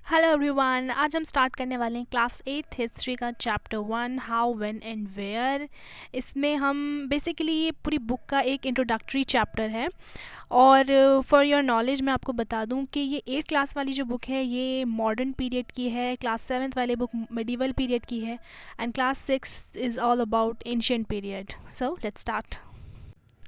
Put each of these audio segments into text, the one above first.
Hello everyone, आज हम start करने वाले हैं क्लास 8 हिस्ट्री का chapter 1 how when and where. इसमें हम बेसिकली ये पूरी बुक का एक इंट्रोडक्टरी चैप्टर है। और फॉर योर नॉलेज मैं आपको बता दूं कि ये 8 क्लास वाली जो बुक है ये मॉडर्न पीरियड की है, क्लास 7th वाली बुक मेडिवल पीरियड की है and class 6 is all about ancient period. So let's start.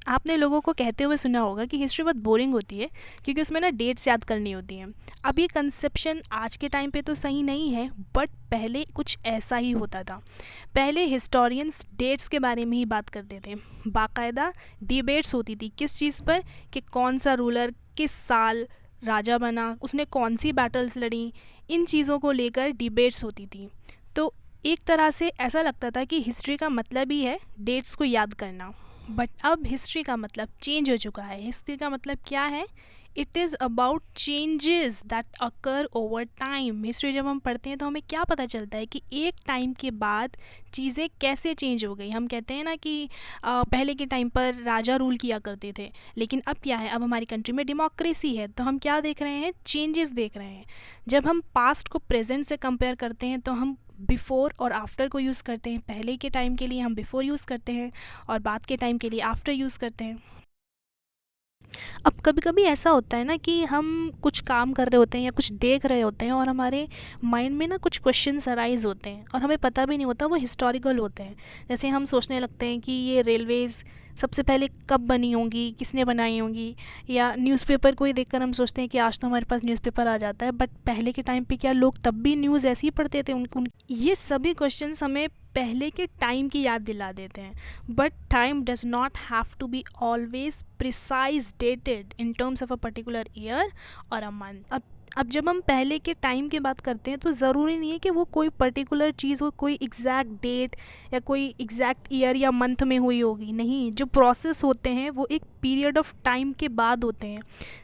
आपने लोगों को कहते हुए सुना होगा कि हिस्ट्री बहुत बोरिंग होती है क्योंकि उसमें ना डेट्स याद करनी होती हैं। अब ये कंसेप्शन आज के टाइम पे तो सही नहीं है, बट पहले कुछ ऐसा ही होता था। पहले हिस्टोरियंस डेट्स के बारे में ही बात करते थे। बाकायदा डिबेट्स होती थी किस चीज़ पर, कि कौन सा रूलर किस साल राजा बना, उसने कौन सी बैटल्स लड़ी, इन चीज़ों को लेकर डिबेट्स होती थी। तो एक तरह से ऐसा लगता था कि हिस्ट्री का मतलब ही है डेट्स को याद करना। बट अब हिस्ट्री का मतलब चेंज हो चुका है। हिस्ट्री का मतलब क्या है? It is about changes that occur over time. History जब हम पढ़ते हैं तो हमें क्या पता चलता है कि एक टाइम के बाद चीज़ें कैसे चेंज हो गई। हम कहते हैं ना कि पहले के टाइम पर राजा रूल किया करते थे, लेकिन अब क्या है, अब हमारी कंट्री में डेमोक्रेसी है, तो हम क्या देख रहे हैं, चेंजेस देख रहे हैं। जब हम पास्ट को प्रेजेंट से कंपेयर करते हैं तो हम बिफ़ोर और आफ्टर को यूज़ करते हैं। पहले के टाइम के लिए हम बिफ़ोर यूज़ करते हैं और बाद के टाइम के लिए आफ्टर यूज़ करते हैं। अब कभी कभी ऐसा होता है ना कि हम कुछ काम कर रहे होते हैं या कुछ देख रहे होते हैं और हमारे माइंड में ना कुछ क्वेश्चंस अराइज होते हैं और हमें पता भी नहीं होता वो हिस्टोरिकल होते हैं। जैसे हम सोचने लगते हैं कि ये रेलवेज़ सबसे पहले कब बनी होंगी, किसने बनाई होंगी, या न्यूज़पेपर को ही देखकर हम सोचते हैं कि आज तो हमारे पास न्यूज़पेपर आ जाता है, बट पहले के टाइम पे क्या लोग तब भी न्यूज़ ऐसे ही पढ़ते थे? ये सभी क्वेश्चंस हमें पहले के टाइम की याद दिला देते हैं। But time does not have to be always precise dated in terms of a particular year और अ मंथ। अब जब हम पहले के टाइम की बात करते हैं तो ज़रूरी नहीं है कि वो कोई पर्टिकुलर चीज़ हो, कोई एग्जैक्ट डेट या कोई एग्जैक्ट ईयर या मंथ में हुई होगी। नहीं, जो प्रोसेस होते हैं वो एक पीरियड ऑफ टाइम के बाद होते हैं।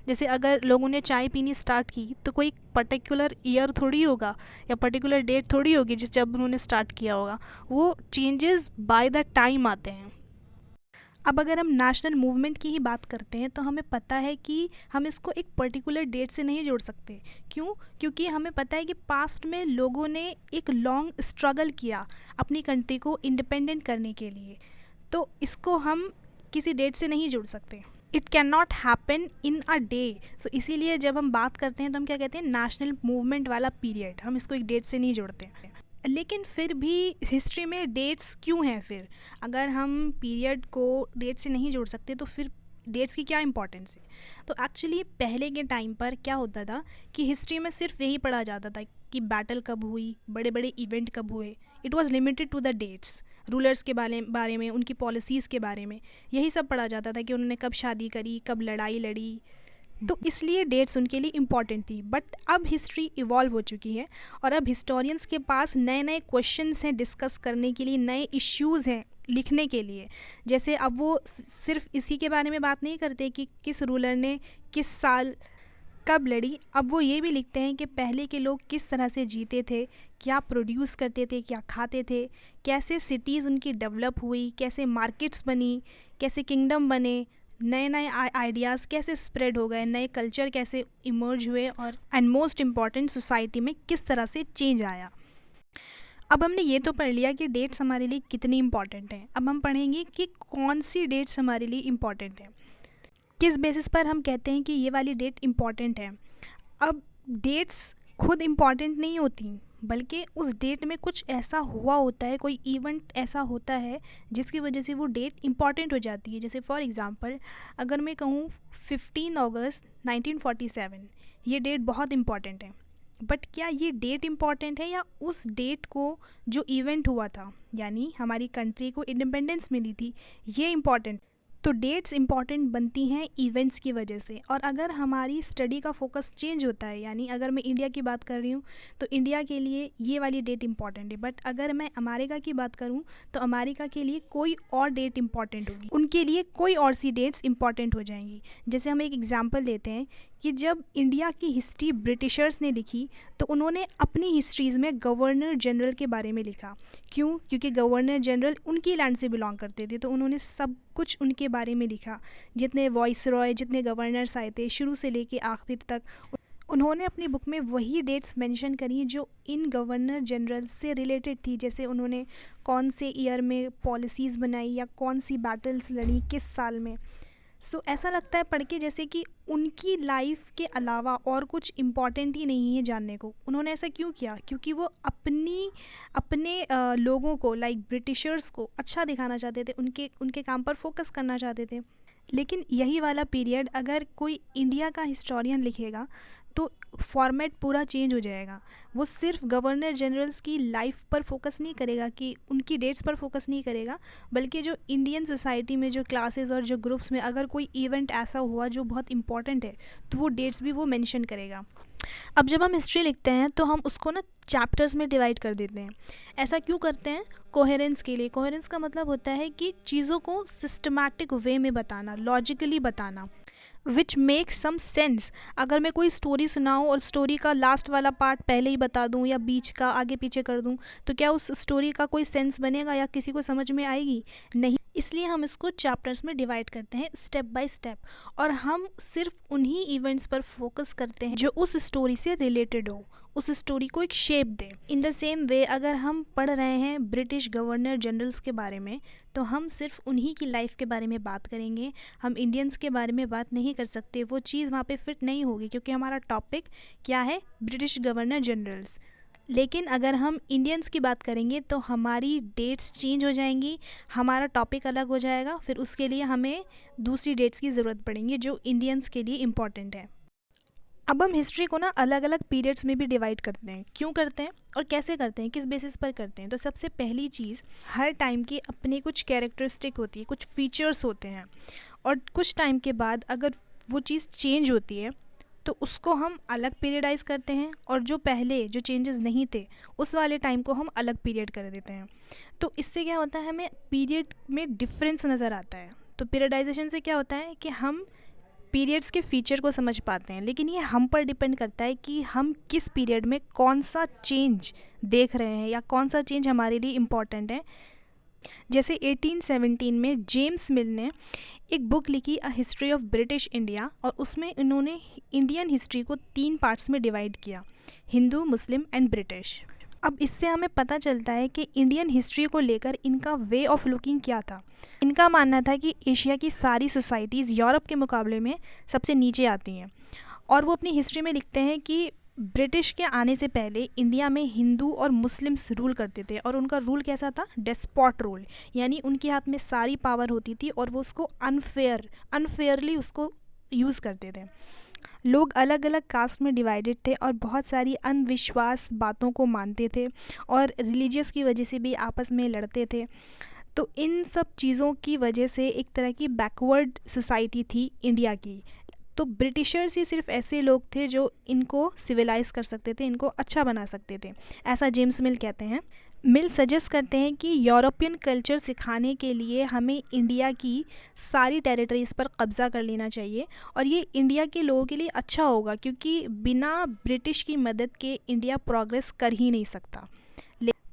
जैसे अगर लोगों ने चाय पीनी स्टार्ट की तो कोई पर्टिकुलर ईयर थोड़ी होगा या पर्टिकुलर डेट थोड़ी होगी जिस जब उन्होंने स्टार्ट किया होगा। वो चेंजेस बाय द टाइम आते हैं। अब अगर हम नेशनल मूवमेंट की ही बात करते हैं तो हमें पता है कि हम इसको एक पर्टिकुलर डेट से नहीं जोड़ सकते। क्यों? क्योंकि हमें पता है कि पास्ट में लोगों ने एक लॉन्ग स्ट्रगल किया अपनी कंट्री को इंडिपेंडेंट करने के लिए, तो इसको हम किसी डेट से नहीं जोड़ सकते। It can not happen in a day. So इसीलिए जब हम बात करते हैं तो हम क्या कहते हैं, नेशनल मूवमेंट वाला पीरियड। हम इसको एक डेट से नहीं जोड़ते। लेकिन फिर भी हिस्ट्री में डेट्स क्यों हैं? फिर अगर हम पीरियड को डेट से नहीं जोड़ सकते तो फिर डेट्स की क्या इंपॉर्टेंस है? तो एक्चुअली पहले के टाइम पर क्या होता था कि हिस्ट्री में सिर्फ यही पढ़ा जाता था कि बैटल कब हुई, बड़े बड़े इवेंट कब हुए। It was limited to the dates. Rulers के बारे में, उनकी पॉलिसीज़ के बारे में यही सब पढ़ा जाता था कि उन्होंने कब शादी करी, कब लड़ाई लड़ी। तो इसलिए डेट्स उनके लिए इम्पॉर्टेंट थी। बट अब हिस्ट्री इवॉल्व हो चुकी है और अब हिस्टोरियंस के पास नए नए क्वेश्चंस हैं डिस्कस करने के लिए, नए इश्यूज़ हैं लिखने के लिए। जैसे अब वो सिर्फ इसी के बारे में बात नहीं करते कि किस रूलर ने किस साल कब लड़ी। अब वो ये भी लिखते हैं कि पहले के लोग किस तरह से जीते थे, क्या प्रोड्यूस करते थे, क्या खाते थे, कैसे सिटीज़ उनकी डेवलप हुई, कैसे मार्केट्स बनी, कैसे किंगडम बने, नए नए आइडियाज़ कैसे स्प्रेड हो गए, नए कल्चर कैसे इमर्ज हुए, और एंड मोस्ट इम्पॉर्टेंट सोसाइटी में किस तरह से चेंज आया। अब हमने ये तो पढ़ लिया कि डेट्स हमारे लिए कितनी इंपॉर्टेंट हैं। अब हम पढ़ेंगे कि कौन सी डेट्स हमारे लिए इम्पॉर्टेंट हैं, किस बेसिस पर हम कहते हैं कि ये वाली डेट इम्पॉर्टेंट है। अब डेट्स खुद इम्पॉर्टेंट नहीं होती, बल्कि उस डेट में कुछ ऐसा हुआ होता है, कोई इवेंट ऐसा होता है जिसकी वजह से वो डेट इम्पॉर्टेंट हो जाती है। जैसे फॉर एग्ज़ाम्पल अगर मैं कहूँ 15 अगस्त 1947, ये डेट बहुत इम्पॉर्टेंट है। बट क्या ये डेट इम्पॉर्टेंट है या उस डेट को जो इवेंट हुआ था, यानी हमारी कंट्री को इंडिपेंडेंस मिली थी, ये इम्पॉर्टेंट? तो डेट्स इंपॉर्टेंट बनती हैं इवेंट्स की वजह से। और अगर हमारी स्टडी का फोकस चेंज होता है, यानी अगर मैं इंडिया की बात कर रही हूँ तो इंडिया के लिए ये वाली डेट इंपॉर्टेंट है, बट अगर मैं अमेरिका की बात करूँ तो अमेरिका के लिए कोई और डेट इंपॉर्टेंट होगी, उनके लिए कोई और सी डेट्स इंपॉर्टेंट हो जाएंगी। जैसे हम एक एग्जांपल लेते हैं कि जब इंडिया की हिस्ट्री ब्रिटिशर्स ने लिखी तो उन्होंने अपनी हिस्ट्रीज़ में गवर्नर जनरल के बारे में लिखा। क्यों? क्योंकि गवर्नर जनरल उनकी लैंड से बिलोंग करते थे, तो उन्होंने सब कुछ उनके बारे में लिखा। जितने वॉइस रॉय, जितने गवर्नर्स आए थे शुरू से लेके आखिर तक, उन्होंने अपनी बुक में वही डेट्स मेंशन करी हैं जो इन गवर्नर जनरल से रिलेटेड थी, जैसे उन्होंने कौन से ईयर में पॉलिसीज़ बनाई या कौन सी बैटल्स लड़ी किस साल में। ऐसा लगता है पढ़ के जैसे कि उनकी लाइफ के अलावा और कुछ इम्पॉर्टेंट ही नहीं है जानने को। उन्होंने ऐसा क्यों किया? क्योंकि वो अपने लोगों को, लाइक ब्रिटिशर्स को, अच्छा दिखाना चाहते थे, उनके काम पर फोकस करना चाहते थे। लेकिन यही वाला पीरियड अगर कोई इंडिया का हिस्टोरियन लिखेगा तो फॉर्मेट पूरा चेंज हो जाएगा। वो सिर्फ गवर्नर जनरल्स की लाइफ पर फोकस नहीं करेगा, कि उनकी डेट्स पर फोकस नहीं करेगा, बल्कि जो इंडियन सोसाइटी में जो क्लासेस और जो ग्रुप्स में अगर कोई इवेंट ऐसा हुआ जो बहुत इंपॉर्टेंट है तो वो डेट्स भी वो मेंशन करेगा। अब जब हम हिस्ट्री लिखते हैं तो हम उसको ना चैप्टर्स में डिवाइड कर देते हैं। ऐसा क्यों करते हैं? कोहेरेंस के लिए। कोहेरेंस का मतलब होता है कि चीज़ों को सिस्टमैटिक वे में बताना, लॉजिकली बताना, विच मेक्स सम सेंस। अगर मैं कोई स्टोरी सुनाऊँ और स्टोरी का लास्ट वाला पार्ट पहले ही बता दूँ या बीच का आगे पीछे कर दूँ तो क्या उस स्टोरी का कोई सेंस बनेगा या किसी को समझ में आएगी? नहीं। इसलिए हम इसको चैप्टर्स में डिवाइड करते हैं स्टेप बाय स्टेप, और हम सिर्फ उन्हीं इवेंट्स पर फोकस करते हैं जो उस स्टोरी से रिलेटेड हो, उस स्टोरी को एक shape they. In the same way अगर हम पढ़ रहे हैं ब्रिटिश गवर्नर जनरल्स के बारे में तो हम सिर्फ उन्हीं की लाइफ के बारे में बात करेंगे। हम इंडियंस के बारे में बात नहीं कर सकते, वो चीज़ वहाँ पे फिट नहीं होगी, क्योंकि हमारा टॉपिक क्या है? British governor generals. लेकिन अगर हम इंडियंस की बात करेंगे तो हमारी डेट्स चेंज हो जाएंगी, हमारा टॉपिक अलग हो जाएगा, फिर उसके लिए हमें दूसरी डेट्स की ज़रूरत पड़ेंगी जो इंडियंस के लिए इम्पॉर्टेंट है। अब हम हिस्ट्री को ना अलग अलग पीरियड्स में भी डिवाइड करते हैं। क्यों करते हैं और कैसे करते हैं, किस बेसिस पर करते हैं? तो सबसे पहली चीज़, हर टाइम की अपनी कुछ कैरेक्टरिस्टिक होती है, कुछ फीचर्स होते हैं, और कुछ टाइम के बाद अगर वो चीज़ चेंज होती है तो उसको हम अलग पीरियडाइज करते हैं, और जो पहले जो चेंजेस नहीं थे उस वाले टाइम को हम अलग पीरियड कर देते हैं। तो इससे क्या होता है, हमें पीरियड में डिफरेंस नज़र आता है। तो पीरियडाइजेशन से क्या होता है कि हम पीरियड्स के फीचर को समझ पाते हैं, लेकिन ये हम पर डिपेंड करता है कि हम किस पीरियड में कौन सा चेंज देख रहे हैं या कौन सा चेंज हमारे लिए इम्पॉर्टेंट है। जैसे 1817 में जेम्स मिल ने एक बुक लिखी, a history of British India, और उसमें इन्होंने इंडियन हिस्ट्री को 3 पार्ट्स में डिवाइड किया, हिंदू, मुस्लिम एंड ब्रिटिश। अब इससे हमें पता चलता है कि इंडियन हिस्ट्री को लेकर इनका वे ऑफ लुकिंग क्या था। इनका मानना था कि एशिया की सारी सोसाइटीज़ यूरोप के मुकाबले में सबसे नीचे आती हैं, और वो अपनी हिस्ट्री में लिखते हैं कि ब्रिटिश के आने से पहले इंडिया में हिंदू और मुस्लिम्स रूल करते थे, और उनका रूल कैसा था? डेस्पॉट रूल, यानी उनके हाथ में सारी पावर होती थी और वो उसको अनफेयरली उसको यूज़ करते थे। लोग अलग अलग कास्ट में डिवाइडेड थे और बहुत सारी अंधविश्वास बातों को मानते थे, और रिलीजियस की वजह से भी आपस में लड़ते थे। तो इन सब चीज़ों की वजह से एक तरह की बैकवर्ड सोसाइटी थी इंडिया की। तो ब्रिटिशर्स ही सिर्फ ऐसे लोग थे जो इनको सिविलाइज कर सकते थे, इनको अच्छा बना सकते थे, ऐसा जेम्स मिल कहते हैं। मिल सजेस्ट करते हैं कि यूरोपियन कल्चर सिखाने के लिए हमें इंडिया की सारी टेरिटरीज़ पर कब्ज़ा कर लेना चाहिए, और ये इंडिया के लोगों के लिए अच्छा होगा, क्योंकि बिना ब्रिटिश की मदद के इंडिया प्रोग्रेस कर ही नहीं सकता।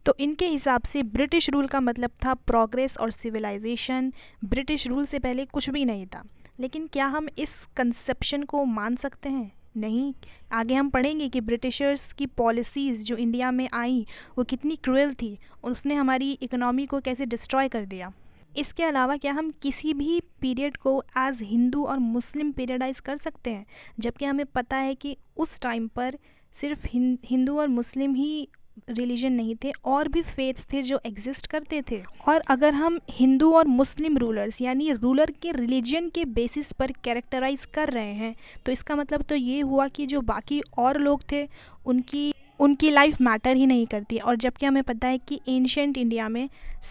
तो इनके हिसाब से ब्रिटिश रूल का मतलब था प्रोग्रेस और सिविलाइजेशन। ब्रिटिश रूल से पहले कुछ भी नहीं था। लेकिन क्या हम इस कंसेप्शन को मान सकते हैं? नहीं। आगे हम पढ़ेंगे कि ब्रिटिशर्स की पॉलिसीज़ जो इंडिया में आई वो कितनी क्रूएल थी, और उसने हमारी इकोनॉमी को कैसे डिस्ट्रॉय कर दिया। इसके अलावा क्या हम किसी भी पीरियड को एज हिंदू और मुस्लिम पीरियडाइज कर सकते हैं, जबकि हमें पता है कि उस टाइम पर सिर्फ हिंदू और मुस्लिम ही रिलीजन नहीं थे, और भी फेथ्स थे जो एग्जिस्ट करते थे। और अगर हम हिंदू और मुस्लिम रूलर्स यानी रूलर के रिलीजन के बेसिस पर कैरेक्टराइज कर रहे हैं, तो इसका मतलब तो ये हुआ कि जो बाकी और लोग थे उनकी लाइफ मैटर ही नहीं करती। और जबकि हमें पता है कि एंशिएंट इंडिया में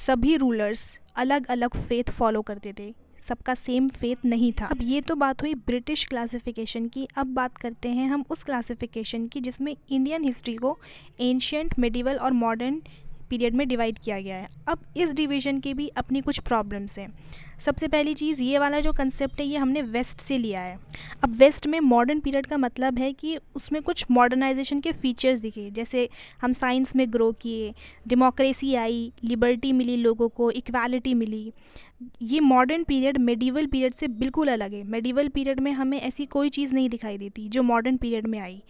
सभी रूलर्स अलग अलग फेथ फॉलो करते थे, सबका सेम फेथ नहीं था। अब ये तो बात हुई ब्रिटिश क्लासिफिकेशन की। अब बात करते हैं हम उस क्लासिफिकेशन की जिसमें इंडियन हिस्ट्री को एंशिएंट, मिडिवल और मॉडर्न पीरियड में डिवाइड किया गया है। अब इस डिवीज़न की भी अपनी कुछ प्रॉब्लम्स हैं। सबसे पहली चीज़, ये वाला जो कंसेप्ट है ये हमने वेस्ट से लिया है। अब वेस्ट में मॉडर्न पीरियड का मतलब है कि उसमें कुछ मॉडर्नाइजेशन के फीचर्स दिखे, जैसे हम साइंस में ग्रो किए, डेमोक्रेसी आई, लिबर्टी मिली लोगों को, इक्वालिटी मिली। ये मॉडर्न पीरियड मेडिवल पीरियड से बिल्कुल अलग है। मेडिवल पीरियड में हमें ऐसी कोई चीज़ नहीं दिखाई देती जो मॉडर्न पीरियड में आई।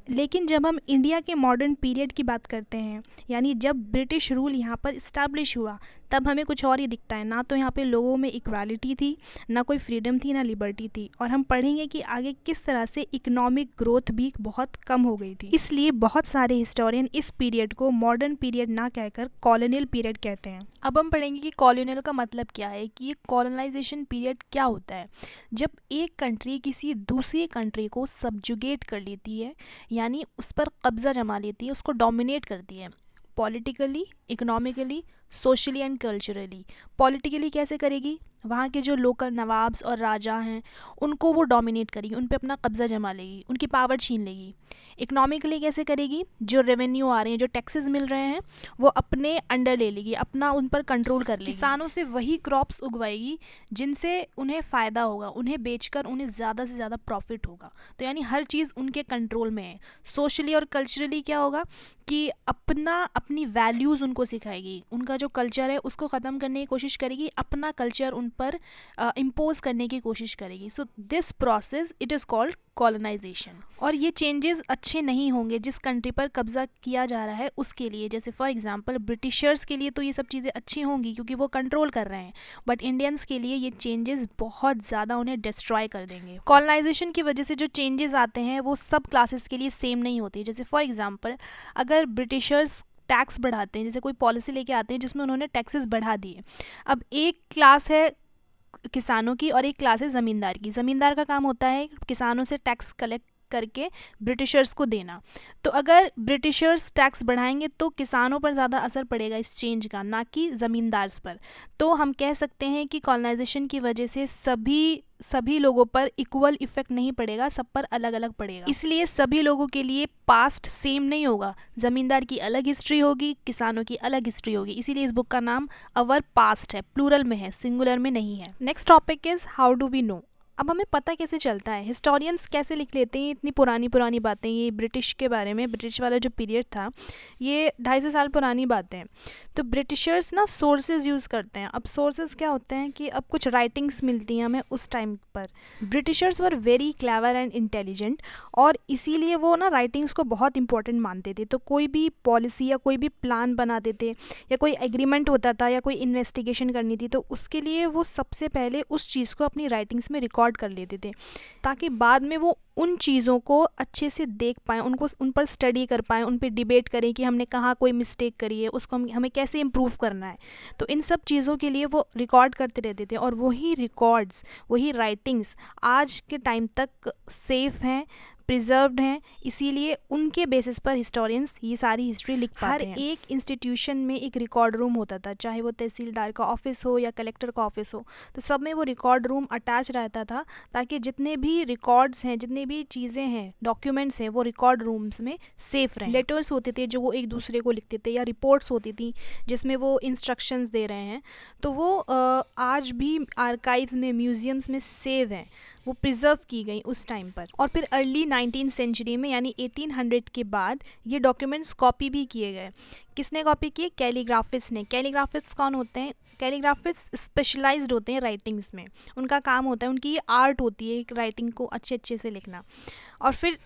लेकिन जब हम इंडिया के मॉडर्न पीरियड की बात करते हैं, यानी जब ब्रिटिश रूल यहाँ पर इस्टेब्लिश हुआ, तब हमें कुछ और ही दिखता है। ना तो यहाँ पे लोगों में इक्वालिटी थी, ना कोई फ्रीडम थी, ना लिबर्टी थी। और हम पढ़ेंगे कि आगे किस तरह से इकोनॉमिक ग्रोथ भी बहुत कम हो गई थी। इसलिए बहुत सारे हिस्टोरियन इस पीरियड को मॉडर्न पीरियड ना कहकर कॉलोनियल पीरियड कहते हैं। अब हम पढ़ेंगे कि कॉलोनियल का मतलब क्या है, कि ये कॉलोनाइजेशन पीरियड क्या होता है। जब एक कंट्री किसी दूसरी कंट्री को सब्जुगेट कर लेती है, यानी उस पर कब्ज़ा जमा लेती है, उसको डोमिनेट करती है, politically, economically, socially and culturally. Politically कैसे करेगी, वहाँ के जो लोकल नवाब्स और राजा हैं उनको वो डोमिनेट करेगी, उन पे अपना कब्ज़ा जमा लेगी, उनकी पावर छीन लेगी। इकोनॉमिकली कैसे करेगी, जो रेवेन्यू आ रहे हैं, जो टैक्सेस मिल रहे हैं, वो अपने अंडर ले लेगी, अपना उन पर कंट्रोल कर लेगी। किसानों से वही क्रॉप्स उगवाएगी जिनसे उन्हें फ़ायदा होगा, उन्हें बेचकर उन्हें ज़्यादा से ज़्यादा प्रॉफिट होगा। तो यानी हर चीज़ उनके कंट्रोल में है। सोशली और कल्चरली क्या होगा कि अपनी वैल्यूज़ उनको सिखाएगी, उनका जो कल्चर है उसको ख़त्म करने की कोशिश करेगी, अपना कल्चर उन पर इम्पोज करने की कोशिश करेगी। So this process it is called colonisation. और ये चेंजेस अच्छे नहीं होंगे जिस कंट्री पर कब्ज़ा किया जा रहा है उसके लिए। जैसे फॉर एग्जांपल ब्रिटिशर्स के लिए तो ये सब चीज़ें अच्छी होंगी क्योंकि वो कंट्रोल कर रहे हैं, बट इंडियंस के लिए ये चेंजेस बहुत ज़्यादा उन्हें डिस्ट्रॉय कर देंगे। कॉलोनाइजेशन की वजह से जो चेंजेस आते हैं वो सब क्लासेस के लिए सेम नहीं होती। जैसे फॉर एग्जांपल अगर ब्रिटिशर्स टैक्स बढ़ाते हैं, जैसे कोई पॉलिसी लेके आते हैं जिसमें उन्होंने टैक्सेस बढ़ा दिए। अब एक क्लास है किसानों की और एक क्लास है ज़मींदार की। ज़मींदार का काम होता है किसानों से टैक्स कलेक्ट करके ब्रिटिशर्स को देना। तो अगर ब्रिटिशर्स टैक्स बढ़ाएंगे तो किसानों पर ज़्यादा असर पड़ेगा इस चेंज का, ना कि ज़मींदार्स पर। तो हम कह सकते हैं कि कॉलोनाइजेशन की वजह से सभी लोगों पर इक्वल इफेक्ट नहीं पड़ेगा, सब पर अलग अलग पड़ेगा। इसलिए सभी लोगों के लिए पास्ट सेम नहीं होगा। ज़मींदार की अलग हिस्ट्री होगी, किसानों की अलग हिस्ट्री होगी। इसीलिए इस बुक का नाम अवर पास्ट है, प्लूरल में है, सिंगुलर में नहीं है। Next topic is how do we know. अब हमें पता कैसे चलता है, हिस्टोरियंस कैसे लिख लेते हैं इतनी पुरानी बातें। ये ब्रिटिश के बारे में, ब्रिटिश वाला जो पीरियड था ये 250 साल पुरानी बातें हैं। तो ब्रिटिशर्स ना सोर्सेज यूज़ करते हैं। अब सोर्सेज क्या होते हैं कि अब कुछ राइटिंग्स मिलती हैं हमें उस टाइम पर। Britishers were very clever and intelligent, और इसीलिए वो ना राइटिंग्स को बहुत इंपॉर्टेंट मानते थे। तो कोई भी पॉलिसी या कोई भी प्लान बनाते थे, या कोई एग्रीमेंट होता था, या कोई इन्वेस्टिगेशन करनी थी, तो उसके लिए वो सबसे पहले उस चीज़ को अपनी राइटिंग्स में रिकॉर्ड कर लेते थे, ताकि बाद में वो उन चीज़ों को अच्छे से देख पाएँ, उन पर स्टडी कर पाएँ, उन पर डिबेट करें कि हमने कहाँ कोई मिस्टेक करी है, उसको हमें कैसे इम्प्रूव करना है। तो इन सब चीज़ों के लिए वो रिकॉर्ड करते रहते थे, और वही रिकॉर्ड्स, वही राइटिंग्स आज के टाइम तक सेफ हैं, प्रिजर्व्ड हैं। इसीलिए उनके बेसिस पर हिस्टोरियंस ये सारी हिस्ट्री लिख पाते हैं। हर एक इंस्टीट्यूशन में एक रिकॉर्ड रूम होता था, चाहे वो तहसीलदार का ऑफिस हो या कलेक्टर का ऑफिस हो, तो सब में वो रिकॉर्ड रूम अटैच रहता था, ताकि जितने भी रिकॉर्ड्स हैं, जितने भी चीज़ें हैं, डॉक्यूमेंट्स हैं, वो रिकॉर्ड रूम्स में सेफ रहें। लेटर्स होते थे जो वो एक दूसरे को लिखते थे, या रिपोर्ट्स होती थी जिसमें वो इंस्ट्रक्शंस दे रहे हैं, तो वो आज भी आर्काइव्स में, म्यूजियम्स में सेव हैं, वो प्रिजर्व की गई उस टाइम पर। और फिर अर्ली 19th सेंचुरी में, यानी 1800 के बाद, ये डॉक्यूमेंट्स कॉपी भी किए गए। किसने कॉपी किए? कैलीग्राफिस्ट ने। कैलीग्राफिस्ट कौन होते हैं? कैलीग्राफिस्ट स्पेशलाइज्ड होते हैं राइटिंग्स में। उनका काम होता है, उनकी आर्ट होती है राइटिंग को अच्छे से लिखना। और फिर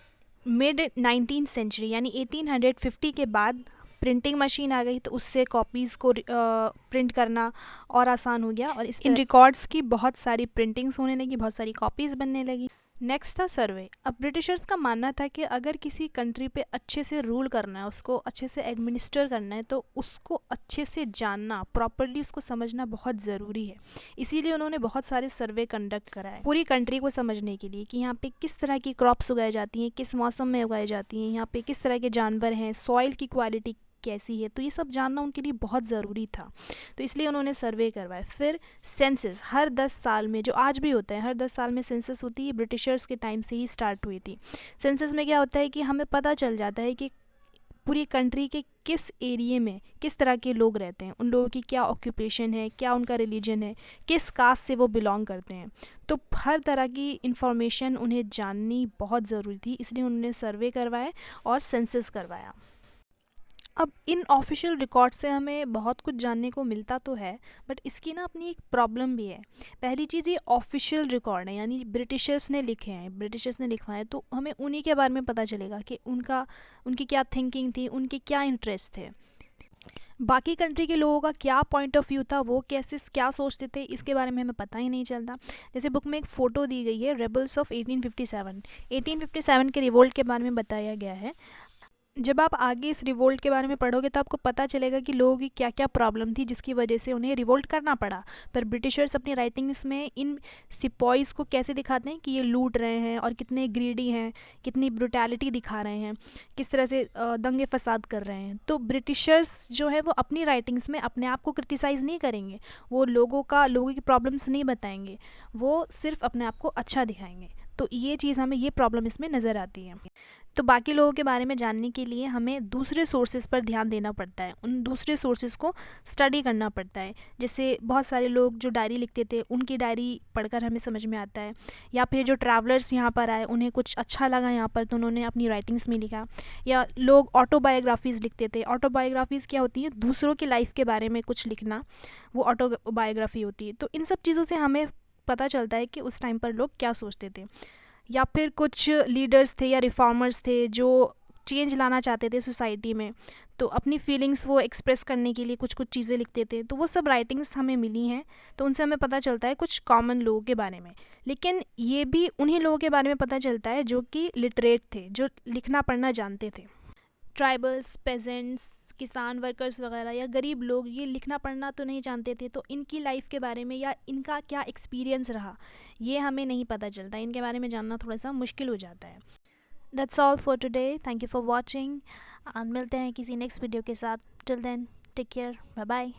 मिड 19th सेंचुरी यानी 1850 के बाद प्रिंटिंग मशीन आ गई, तो उससे कॉपीज़ को प्रिंट करना और आसान हो गया, और इन रिकॉर्ड्स की बहुत सारी प्रिंटिंग्स होने लगी, बहुत सारी कॉपीज़ बनने लगी। नेक्स्ट था सर्वे। अब ब्रिटिशर्स का मानना था कि अगर किसी कंट्री पे अच्छे से रूल करना है, उसको अच्छे से एडमिनिस्टर करना है, तो उसको अच्छे से जानना, प्रॉपरली उसको समझना बहुत ज़रूरी है। इसीलिए उन्होंने बहुत सारे सर्वे कंडक्ट कराए पूरी कंट्री को समझने के लिए, कि यहाँ पे किस तरह की क्रॉप्स उगाई जाती हैं, किस मौसम में उगाई जाती हैं, यहाँ पे किस तरह के जानवर हैं, सॉइल की क्वालिटी कैसी है। तो ये सब जानना उनके लिए बहुत ज़रूरी था, तो इसलिए उन्होंने सर्वे करवाए। फिर सेंसस हर 10 साल में, जो आज भी होता है, हर 10 साल में सेंसस होती है, ब्रिटिशर्स के टाइम से ही स्टार्ट हुई थी। सेंसस में क्या होता है कि हमें पता चल जाता है कि पूरी कंट्री के किस एरिए में किस तरह के लोग रहते हैं, उन लोगों की क्या ऑक्यूपेशन है, क्या उनका रिलीजन है, किस कास्ट से वो बिलोंग करते हैं। तो हर तरह की इन्फॉर्मेशन उन्हें जाननी बहुत ज़रूरी थी, इसलिए उन्होंने सर्वे करवाए और सेंसस करवाया। अब इन ऑफिशियल रिकॉर्ड से हमें बहुत कुछ जानने को मिलता तो है, बट इसकी ना अपनी एक प्रॉब्लम भी है। पहली चीज़, ये ऑफिशियल रिकॉर्ड है, यानी ब्रिटिशर्स ने लिखे हैं, ब्रिटिशर्स ने लिखवाए, तो हमें उन्हीं के बारे में पता चलेगा कि उनकी क्या थिंकिंग थी, उनके क्या इंटरेस्ट थे। बाकी कंट्री के लोगों का क्या पॉइंट ऑफ व्यू था, वो कैसे क्या सोचते थे, इसके बारे में हमें पता ही नहीं चलता। जैसे बुक में एक फ़ोटो दी गई है, रेबल्स ऑफ 1857 के रिवोल्ट के बारे में बताया गया है। जब आप आगे इस रिवोल्ट के बारे में पढ़ोगे तो आपको पता चलेगा कि लोगों की क्या क्या प्रॉब्लम थी जिसकी वजह से उन्हें रिवोल्ट करना पड़ा। पर ब्रिटिशर्स अपनी राइटिंग्स में इन सिपॉइज़ को कैसे दिखाते हैं कि ये लूट रहे हैं और कितने ग्रीडी हैं, कितनी ब्रुटैलिटी दिखा रहे हैं, किस तरह से दंगे फसाद कर रहे हैं। तो ब्रिटिशर्स जो है वो अपनी राइटिंग्स में अपने आप को क्रिटिसाइज़ नहीं करेंगे, वो लोगों की प्रॉब्लम्स नहीं बताएंगे, वो सिर्फ अपने आप को अच्छा दिखाएंगे। तो ये चीज़ हमें ये प्रॉब्लम इसमें नज़र आती है। तो बाकी लोगों के बारे में जानने के लिए हमें दूसरे सोर्सेज़ पर ध्यान देना पड़ता है, उन दूसरे सोर्सेज़ को स्टडी करना पड़ता है। जैसे बहुत सारे लोग जो डायरी लिखते थे, उनकी डायरी पढ़कर हमें समझ में आता है, या फिर जो ट्रैवलर्स यहाँ पर आए, उन्हें कुछ अच्छा लगा यहाँ पर तो उन्होंने अपनी राइटिंग्स में लिखा। या लोग ऑटोबायोग्राफीज़ लिखते थे। ऑटोबायोग्राफीज़ क्या होती हैं? दूसरों की लाइफ के बारे में कुछ लिखना, वो ऑटोबायोग्राफी होती है। तो इन सब चीज़ों से हमें पता चलता है कि उस टाइम पर लोग क्या सोचते थे। या फिर कुछ लीडर्स थे या रिफॉर्मर्स थे जो चेंज लाना चाहते थे सोसाइटी में, तो अपनी फीलिंग्स वो एक्सप्रेस करने के लिए कुछ कुछ चीज़ें लिखते थे। तो वो सब राइटिंग्स हमें मिली हैं, तो उनसे हमें पता चलता है कुछ कॉमन लोगों के बारे में। लेकिन ये भी उन्हीं लोगों के बारे में पता चलता है जो कि लिटरेट थे, जो लिखना पढ़ना जानते थे। ट्राइबल्स, पेजेंट्स, किसान वर्कर्स वगैरह या गरीब लोग ये लिखना पढ़ना तो नहीं जानते थे, तो इनकी लाइफ के बारे में या इनका क्या एक्सपीरियंस रहा, ये हमें नहीं पता चलता। इनके बारे में जानना थोड़ा सा मुश्किल हो जाता है। That's all for today, thank you for watching. मिलते हैं किसी नेक्स्ट वीडियो के साथ। Till then, take care, bye bye.